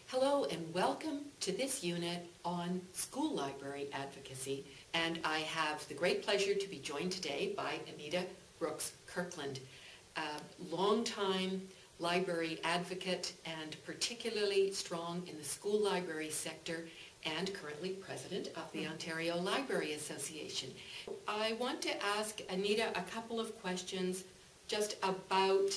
Hello and welcome to this unit on school library advocacy, and I have the great pleasure to be joined today by Anita Brooks Kirkland, a longtime library advocate and particularly strong in the school library sector and currently president of the Ontario Library Association. I want to ask Anita a couple of questions just about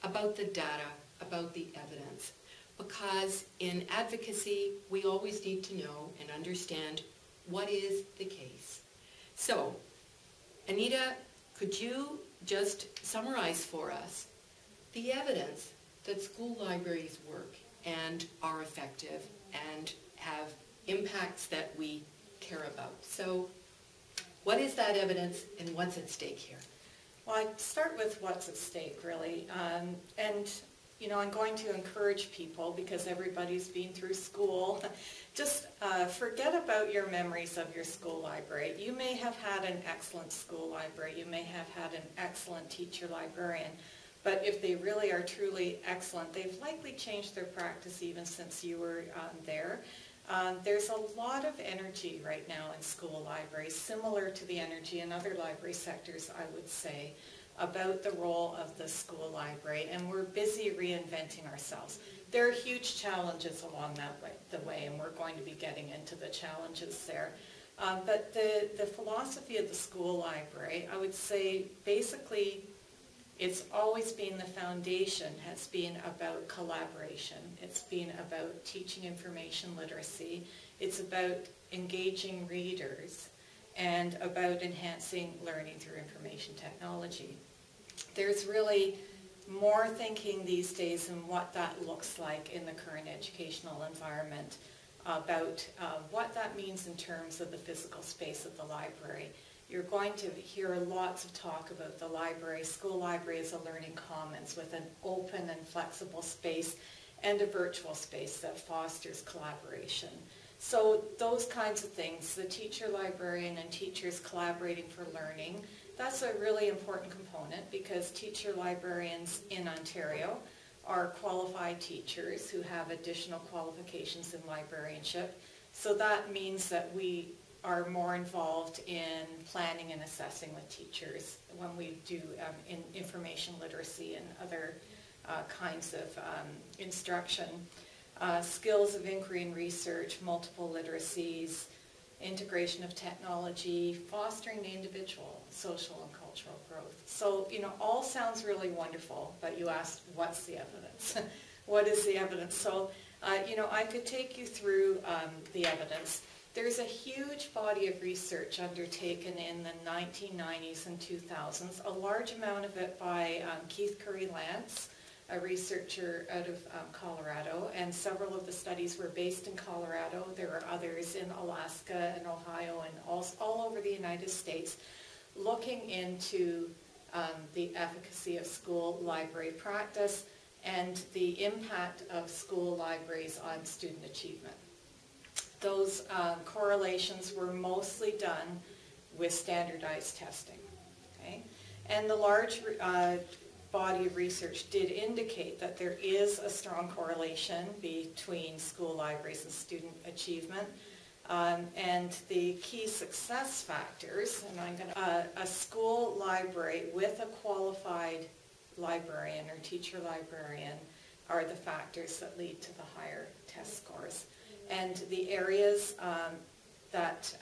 the data, about the evidence. Because in advocacy, we always need to know and understand what is the case. So, Anita, could you just summarize for us the evidence that school libraries work and are effective and have impacts that we care about? So, what is that evidence and what's at stake here? Well, I'd start with what's at stake, really. You know, I'm going to encourage people, because everybody's been through school, just forget about your memories of your school library. You may have had an excellent school library. You may have had an excellent teacher librarian. But if they really are truly excellent, they've likely changed their practice even since you were there. There's a lot of energy right now in school libraries, similar to the energy in other library sectors, I would say, about the role of the school library, and we're busy reinventing ourselves. There are huge challenges along the way, and we're going to be getting into the challenges there. But the philosophy of the school library, I would say, basically, it's always been the foundation, has been about collaboration. It's been about teaching information literacy. It's about engaging readers and about enhancing learning through information technology. There's really more thinking these days in what that looks like in the current educational environment, about what that means in terms of the physical space of the library. You're going to hear lots of talk about the library. School library as a learning commons with an open and flexible space and a virtual space that fosters collaboration. So those kinds of things, the teacher librarian and teachers collaborating for learning, that's a really important component, because teacher librarians in Ontario are qualified teachers who have additional qualifications in librarianship. So that means that we are more involved in planning and assessing with teachers when we do in information literacy and other kinds of instruction. Skills of inquiry and research, multiple literacies, integration of technology, fostering the individual, social and cultural growth. So, you know, all sounds really wonderful, but you asked, what's the evidence? What is the evidence? So, you know, I could take you through the evidence. There's a huge body of research undertaken in the 1990s and 2000s, a large amount of it by Keith Curry-Lance, a researcher out of Colorado, and several of the studies were based in Colorado. There are others in Alaska and Ohio and all over the United States, looking into the efficacy of school library practice and the impact of school libraries on student achievement. Those correlations were mostly done with standardized testing. Okay? And the large body of research did indicate that there is a strong correlation between school libraries and student achievement. And the key success factors, and I'm going to, a school library with a qualified librarian or teacher librarian are the factors that lead to the higher test scores. And the areas that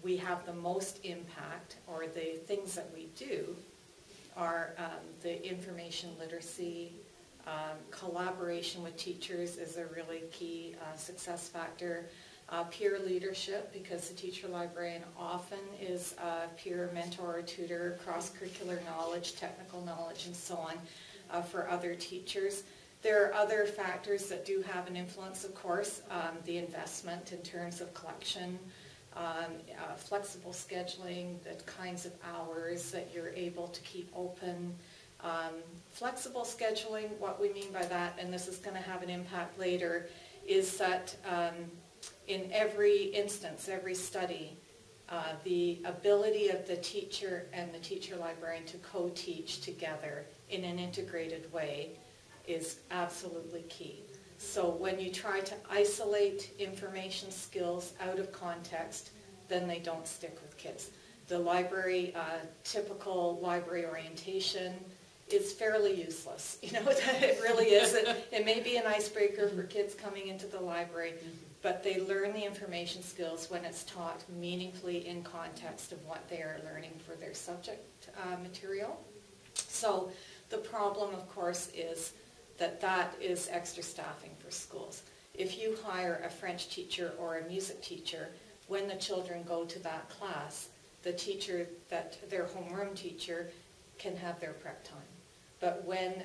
we have the most impact, or the things that we do, are the information literacy, collaboration with teachers is a really key success factor, peer leadership, because the teacher librarian often is a peer mentor or tutor, cross-curricular knowledge, technical knowledge, and so on for other teachers. There are other factors that do have an influence, of course, the investment in terms of collection, flexible scheduling, the kinds of hours that you're able to keep open. Flexible scheduling, what we mean by that, and this is going to have an impact later, is that in every instance, every study, the ability of the teacher and the teacher librarian to co-teach together in an integrated way is absolutely key. So when you try to isolate information skills out of context, then they don't stick with kids. The library, typical library orientation is fairly useless. You know, it really is. It may be an icebreaker for kids coming into the library, but they learn the information skills when it's taught meaningfully in context of what they are learning for their subject material. So the problem, of course, is that is extra staffing for schools. If you hire a French teacher or a music teacher, when the children go to that class, the teacher, their homeroom teacher, can have their prep time. But when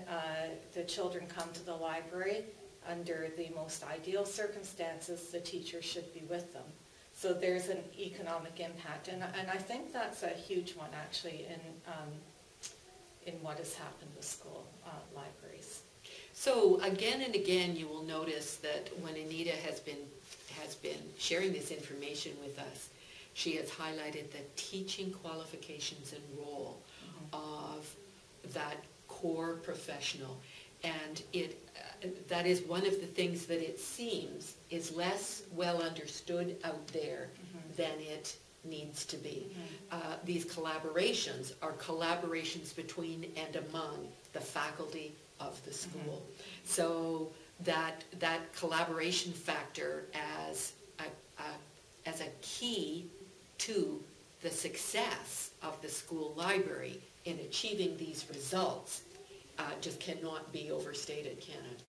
the children come to the library, under the most ideal circumstances, the teacher should be with them. So there's an economic impact, and I think that's a huge one actually in what has happened with school libraries. So again and again, you will notice that when Anita has been sharing this information with us, she has highlighted the teaching qualifications and role of that core professional, and that is one of the things that it seems is less well understood out there than it needs to be. These collaborations are collaborations between and among the faculty of the school. So that collaboration factor as a key to the success of the school library in achieving these results just cannot be overstated, can it?